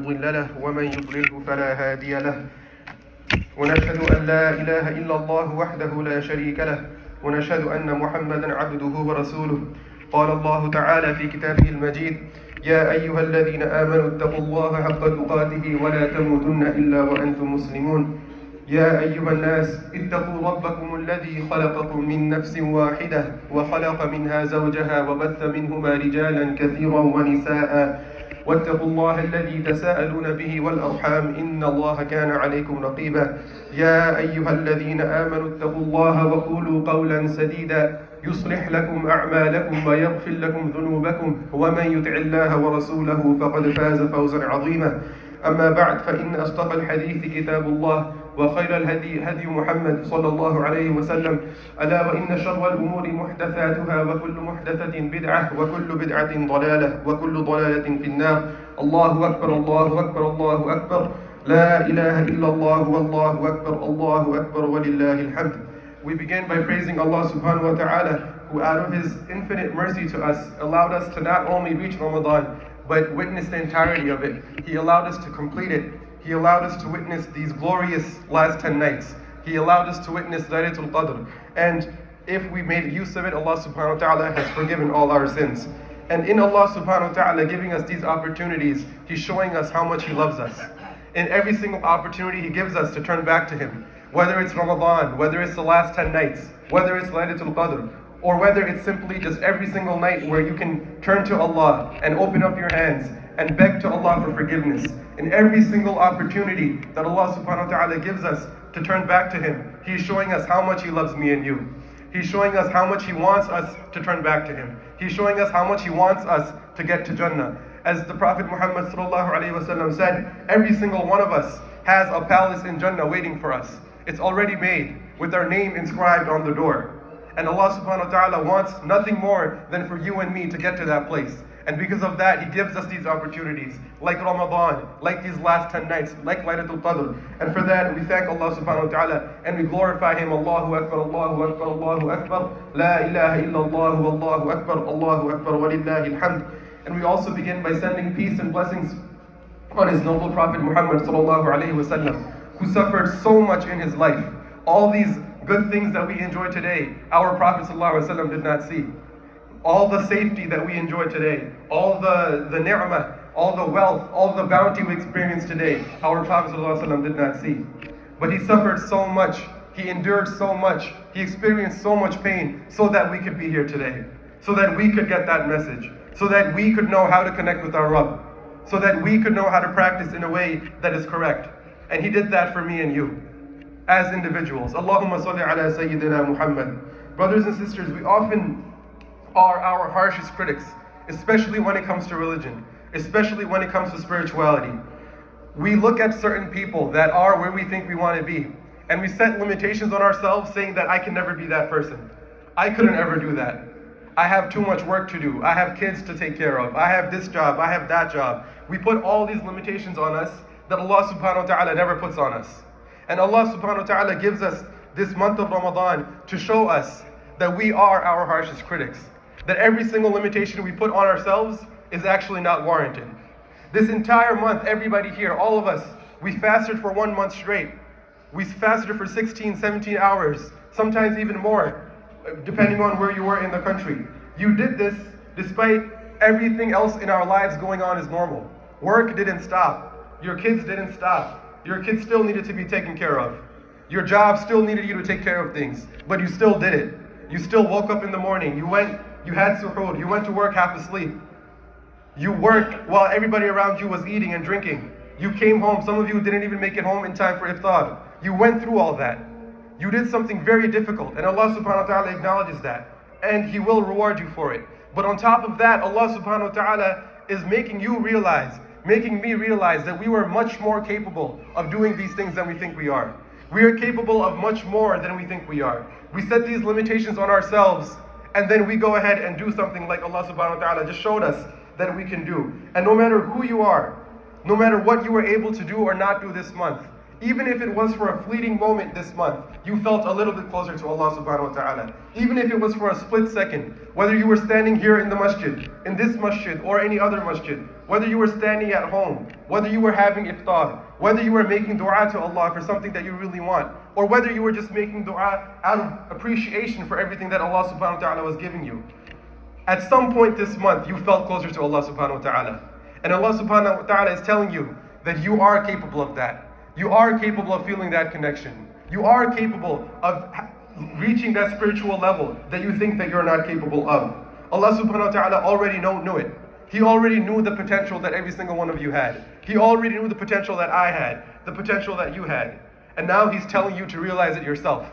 مضل له ومن يضلله فلا هادي له ونشهد أن لا إله إلا الله وحده لا شريك له ونشهد أن محمدا عبده ورسوله. قال الله تعالى في كتابه المجيد: يا أيها الذين آمنوا اتقوا الله حق تقاته ولا تموتن إلا وأنتم مسلمون. يا أيها الناس اتقوا ربكم الذي خلقكم من نفس واحدة وخلق منها زوجها وبث منهما رجالا كثيرا ونساء واتقوا الله الذي تساءلون به والأرحام إن الله كان عليكم رقيبا. يا أيها الذين آمنوا اتقوا الله وقولوا قولا سديدا يصلح لكم أعمالكم ويغفر لكم ذنوبكم ومن يطع الله ورسوله فقد فاز فوزا عظيما. أما بعد، فإن أصدق الحديث كتاب الله وخير الهدي هدي محمد صلى الله عليه وسلم. ألا وإن شر الأمور محدثاتها وكل محدثة بدعة وكل بدعة ضلالة وكل ضلالة في النار. الله أكبر الله أكبر الله أكبر لا إله إلا الله والله أكبر الله أكبر ولله الحمد. We begin by praising Allah subhanahu wa ta'ala, who out of His infinite mercy to us allowed us to not only reach Ramadan but witness the entirety of it. He allowed us to complete it. He allowed us to witness these glorious last 10 nights. He allowed us to witness Laylatul Qadr. And if we made use of it, Allah subhanahu wa ta'ala has forgiven all our sins. And in Allah subhanahu wa ta'ala giving us these opportunities, He's showing us how much He loves us. In every single opportunity He gives us to turn back to Him, whether it's Ramadan, whether it's the last 10 nights, whether it's Laylatul Qadr, or whether it's simply just every single night where you can turn to Allah and open up your hands and beg to Allah for forgiveness. In every single opportunity that Allah subhanahu wa ta'ala gives us to turn back to Him, He's showing us how much He loves me and you. He's showing us how much He wants us to turn back to Him. He's showing us how much He wants us to get to Jannah. As the Prophet Muhammad sallallahu alaihi wasallam said, every single one of us has a palace in Jannah waiting for us. It's already made with our name inscribed on the door. And Allah subhanahu wa ta'ala wants nothing more than for you and me to get to that place. And because of that, He gives us these opportunities, like Ramadan, like these last 10 nights, like Laylatul Qadr. And for that, we thank Allah subhanahu wa ta'ala and we glorify Him. Allahu Akbar, Allahu Akbar, Allahu Akbar, La ilaha illallah, Allahu Akbar, Allahu Akbar, walillahi alhamd. And we also begin by sending peace and blessings on His noble Prophet Muhammad sallallahu alayhi wa sallam, who suffered so much in his life. All these good things that we enjoy today, our Prophet ﷺ did not see. All the safety that we enjoy today, all the ni'mah, all the wealth, all the bounty we experience today, our Prophet ﷺ did not see. But he suffered so much, he endured so much, he experienced so much pain so that we could be here today, so that we could get that message, so that we could know how to connect with our Rabb, so that we could know how to practice in a way that is correct. And he did that for me and you, as individuals. Allahumma salli ala Sayyidina Muhammad. Brothers and sisters, we often are our harshest critics, especially when it comes to religion, especially when it comes to spirituality. We look at certain people that are where we think we want to be, and we set limitations on ourselves saying that I can never be that person. I couldn't ever do that. I have too much work to do. I have kids to take care of. I have this job. I have that job. We put all these limitations on us that Allah subhanahu wa ta'ala never puts on us. And Allah subhanahu wa ta'ala gives us this month of Ramadan to show us that we are our harshest critics. That every single limitation we put on ourselves is actually not warranted. This entire month, everybody here, all of us, we fasted for 1 month straight. We fasted for 16, 17 hours, sometimes even more, depending on where you were in the country. You did this despite everything else in our lives going on as normal. Work didn't stop. Your kids didn't stop. Your kids still needed to be taken care of. Your job still needed you to take care of things, but you still did it. You still woke up in the morning. You had suhoor. You went to work half asleep. You worked while everybody around you was eating and drinking. You came home. Some of you didn't even make it home in time for iftar. You went through all that. You did something very difficult, and Allah subhanahu wa ta'ala acknowledges that, and He will reward you for it. But on top of that, Allah subhanahu wa ta'ala is making me realize that we were much more capable of doing these things than we think we are. We are capable of much more than we think we are. We set these limitations on ourselves, and then we go ahead and do something like Allah subhanahu wa ta'ala just showed us that we can do. And no matter who you are, no matter what you were able to do or not do this month, Even if it was for a fleeting moment this month, you felt a little bit closer to Allah subhanahu wa ta'ala. Even if it was for a split second, whether you were standing here in the masjid, in this masjid or any other masjid, whether you were standing at home, whether you were having iftar, whether you were making dua to Allah for something that you really want, or whether you were just making dua out of appreciation for everything that Allah subhanahu wa ta'ala was giving you. At some point this month, you felt closer to Allah subhanahu wa ta'ala. And Allah subhanahu wa ta'ala is telling you that you are capable of that. You are capable of feeling that connection. You are capable of reaching that spiritual level that you think that you're not capable of. Allah subhanahu wa ta'ala already knew it. He already knew the potential that every single one of you had. He already knew the potential that I had, the potential that you had. And now He's telling you to realize it yourself.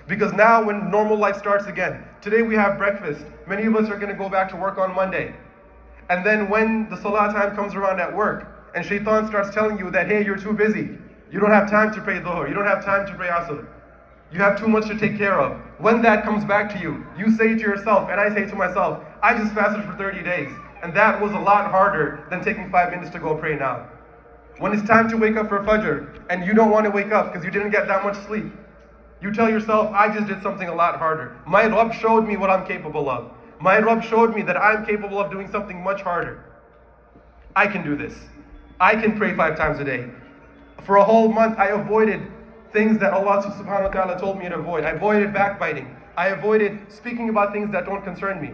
Because now when normal life starts again, today we have breakfast. Many of us are going to go back to work on Monday. And then when the salah time comes around at work, and shaitan starts telling you that, hey, you're too busy. You don't have time to pray dhuhr. You don't have time to pray asr. You have too much to take care of. When that comes back to you, you say to yourself, and I say to myself, I just fasted for 30 days. And that was a lot harder than taking 5 minutes to go pray now. When it's time to wake up for Fajr, and you don't want to wake up because you didn't get that much sleep, you tell yourself, I just did something a lot harder. My Rabb showed me what I'm capable of. My Rabb showed me that I'm capable of doing something much harder. I can do this. I can pray 5 times a day. For a whole month, I avoided things that Allah subhanahu wa ta'ala told me to avoid. I avoided backbiting. I avoided speaking about things that don't concern me.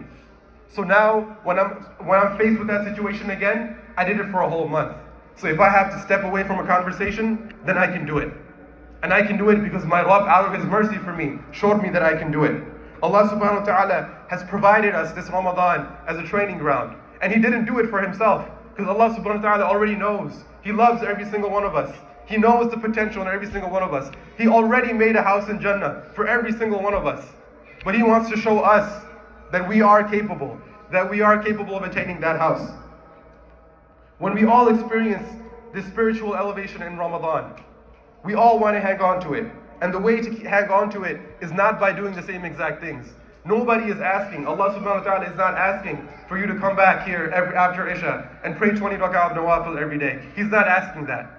So now, when I'm faced with that situation again, I did it for a whole month. So if I have to step away from a conversation, then I can do it. And I can do it because my Rabb, out of His mercy for me, showed me that I can do it. Allah subhanahu wa ta'ala has provided us this Ramadan as a training ground. And He didn't do it for Himself, because Allah subhanahu wa ta'ala already knows. He loves every single one of us. He knows the potential in every single one of us. He already made a house in Jannah for every single one of us. But He wants to show us that we are capable of attaining that house. When we all experience this spiritual elevation in Ramadan, we all want to hang on to it. And the way to hang on to it is not by doing the same exact things. Nobody is asking, Allah subhanahu wa ta'ala is not asking for you to come back here after Isha and pray 20 rak'ah of nawafil every day. He's not asking that.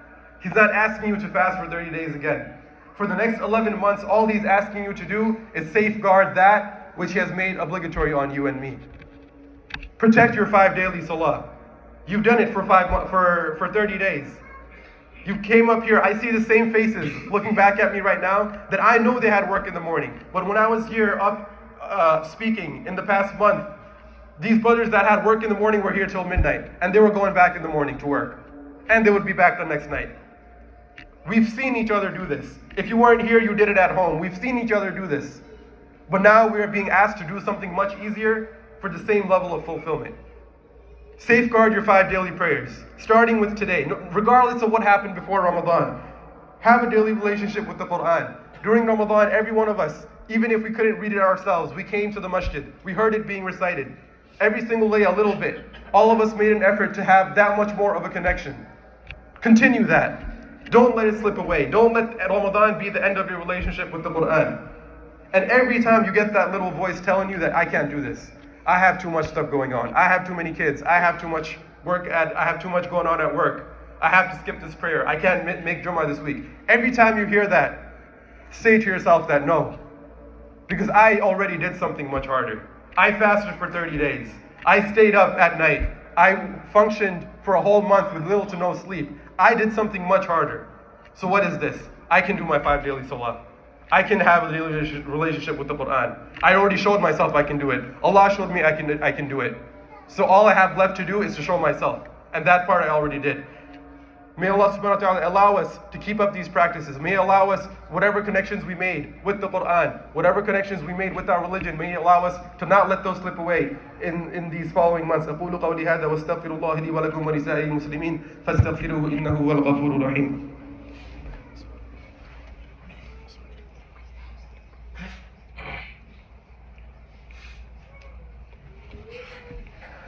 He's not asking you to fast for 30 days again. For the next 11 months, all He's asking you to do is safeguard that which He has made obligatory on you and me. Protect your 5 daily salah. You've done it for 30 days. You came up here, I see the same faces looking back at me right now that I know they had work in the morning. But when I was here up speaking in the past month, these brothers that had work in the morning were here till midnight. And they were going back in the morning to work. And they would be back the next night. We've seen each other do this. If you weren't here, you did it at home. We've seen each other do this. But now we are being asked to do something much easier for the same level of fulfillment. Safeguard your 5 daily prayers, starting with today. Regardless of what happened before Ramadan, have a daily relationship with the Quran. During Ramadan, every one of us, even if we couldn't read it ourselves, we came to the masjid. We heard it being recited. Every single day, a little bit. All of us made an effort to have that much more of a connection. Continue that. Don't let it slip away. Don't let Ramadan be the end of your relationship with the Quran. And every time you get that little voice telling you that I can't do this, I have too much stuff going on, I have too many kids, I have too much I have too much going on at work, I have to skip this prayer, I can't make Jummah this week. Every time you hear that, say to yourself that no. Because I already did something much harder. I fasted for 30 days. I stayed up at night. I functioned for a whole month with little to no sleep. I did something much harder. So what is this? I can do my 5 daily salah. I can have a daily relationship with the Quran. I already showed myself I can do it. Allah showed me I can do it. So all I have left to do is to show myself. And that part I already did. May Allah subhanahu wa ta'ala allow us to keep up these practices. May allow us, whatever connections we made with the Quran, whatever connections we made with our religion, may allow us to not let those slip away in these following months. أقول قولي هذا واستغفر الله لي ولكم ولسائر المسلمين فاستغفروه إنه هو الغفور الرحيم.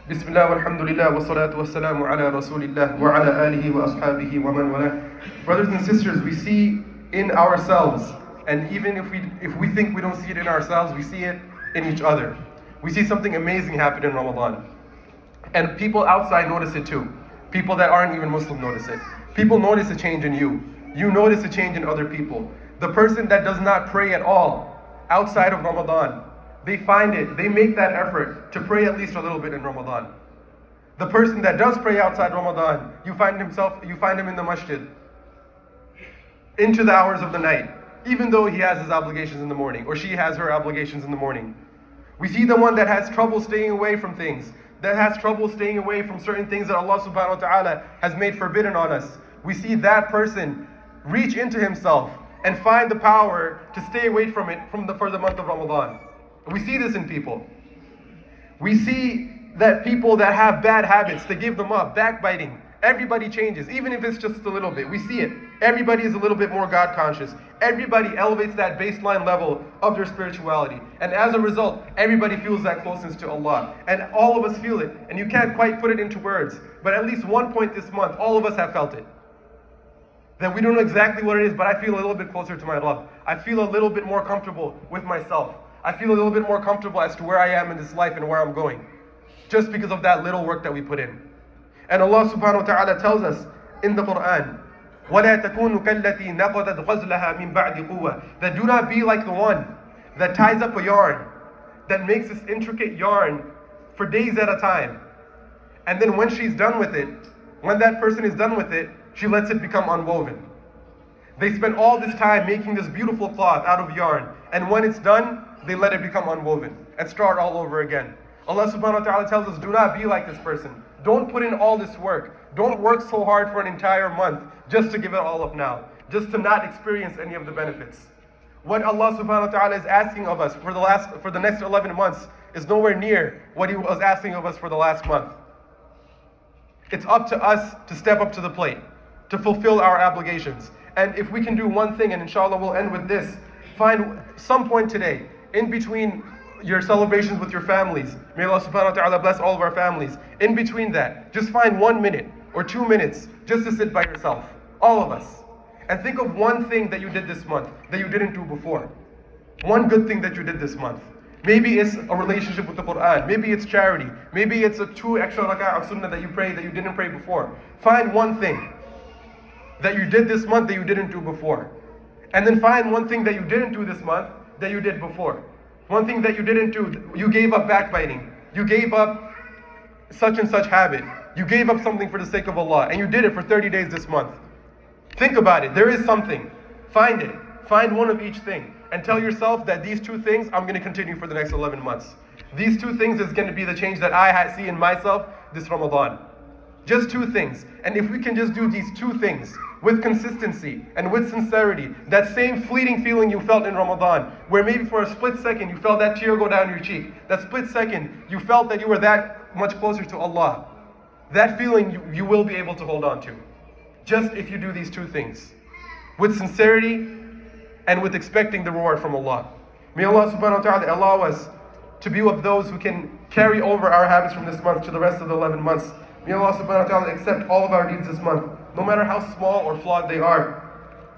بسم الله والحمد لله والصلاة والسلام على رسول الله وعلى آله وأصحابه ومن والاه. Brothers and sisters, we see in ourselves, and even if we think we don't see it in ourselves, we see it in each other. We see something amazing happen in Ramadan. And people outside notice it too. People that aren't even Muslim notice it. People notice a change in you. you notice a change in other people. The person that does not pray at all outside of Ramadan, they make that effort to pray at least a little bit in Ramadan. The person that does pray outside Ramadan, you find him in the masjid into the hours of the night, even though he has his obligations in the morning, or she has her obligations in the morning. We see the one that has trouble staying away from things, that has trouble staying away from certain things that Allah subhanahu wa ta'ala has made forbidden on us. We see that person reach into himself and find the power to stay away from it for the month of Ramadan. We see this in people. We see that people that have bad habits, they give them up, backbiting. Everybody changes, even if it's just a little bit. We see it. Everybody is a little bit more God conscious. Everybody elevates that baseline level of their spirituality. And as a result, everybody feels that closeness to Allah. And all of us feel it. And you can't quite put it into words. But at least one point this month, all of us have felt it. That we don't know exactly what it is, but I feel a little bit closer to my Rabb. I feel a little bit more comfortable with myself. I feel a little bit more comfortable as to where I am in this life and where I'm going. Just because of that little work that we put in. And Allah subhanahu wa ta'ala tells us in the Quran, وَلَا تَكُونُوا كَالَّتِي نَقَضَتْ غَزْلَهَا مِنْ بَعْدِ قُوَّةٍ, that do not be like the one that ties up a yarn, that makes this intricate yarn for days at a time. And then when she's done with it, when that person is done with it, she lets it become unwoven. They spend all this time making this beautiful cloth out of yarn, and when it's done, they let it become unwoven and start all over again. Allah subhanahu wa ta'ala tells us, do not be like this person. Don't put in all this work. Don't work so hard for an entire month just to give it all up now, just to not experience any of the benefits. What Allah subhanahu wa ta'ala is asking of us for the next 11 months is nowhere near what He was asking of us for the last month. It's up to us to step up to the plate, to fulfill our obligations. And if we can do one thing, and inshallah we'll end with this, find some point today, in between your celebrations with your families. May Allah subhanahu wa ta'ala bless all of our families. In between that, just find 1 minute or 2 minutes just to sit by yourself. All of us. And think of one thing that you did this month that you didn't do before. One good thing that you did this month. Maybe it's a relationship with the Quran. Maybe it's charity. Maybe it's a 2 extra rak'ah of sunnah that you pray that you didn't pray before. Find one thing that you did this month that you didn't do before. And then find one thing that you didn't do this month that you did before. One thing that you didn't do, you gave up backbiting. You gave up such and such habit. You gave up something for the sake of Allah, and you did it for 30 days this month. Think about it. There is something. Find it. Find one of each thing. And tell yourself that these 2 things, I'm going to continue for the next 11 months. These 2 things is going to be the change that I see in myself this Ramadan. Just 2 things. And if we can just do these 2 things with consistency and with sincerity, that same fleeting feeling you felt in Ramadan, where maybe for a split second you felt that tear go down your cheek, that split second you felt that you were that much closer to Allah, that feeling you will be able to hold on to. Just if you do these 2 things, with sincerity and with expecting the reward from Allah. May Allah subhanahu wa ta'ala allow us to be of those who can carry over our habits from this month to the rest of the 11 months. May Allah subhanahu wa ta'ala accept all of our deeds this month, no matter how small or flawed they are.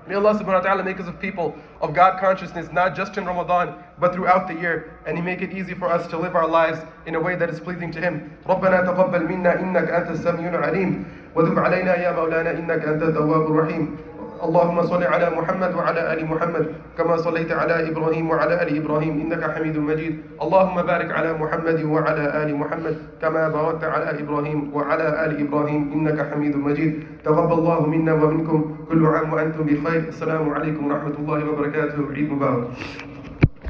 May Allah subhanahu wa ta'ala make us of people of God consciousness, not just in Ramadan, but throughout the year. And He make it easy for us to live our lives in a way that is pleasing to Him. رَبَّنَا تَقَبَّلْ مِنَّا إِنَّكَ أَنْتَ السَّمِيعُ الْعَلِيمُ وَتُبْ عَلَيْنَا يَا مَوْلَانَا إِنَّكَ أَنْتَ التَّوَّابُ الرَّحِيمُ اللهم صل على محمد وعلى آل محمد كما صليت على إبراهيم وعلى آل إبراهيم إنك حميد مجيد اللهم بارك على محمد وعلى آل محمد كما باركت على إبراهيم وعلى آل إبراهيم إنك حميد مجيد تقبل الله منا ومنكم كل عام وأنتم بخير السلام عليكم ورحمة الله وبركاته عيد مبارك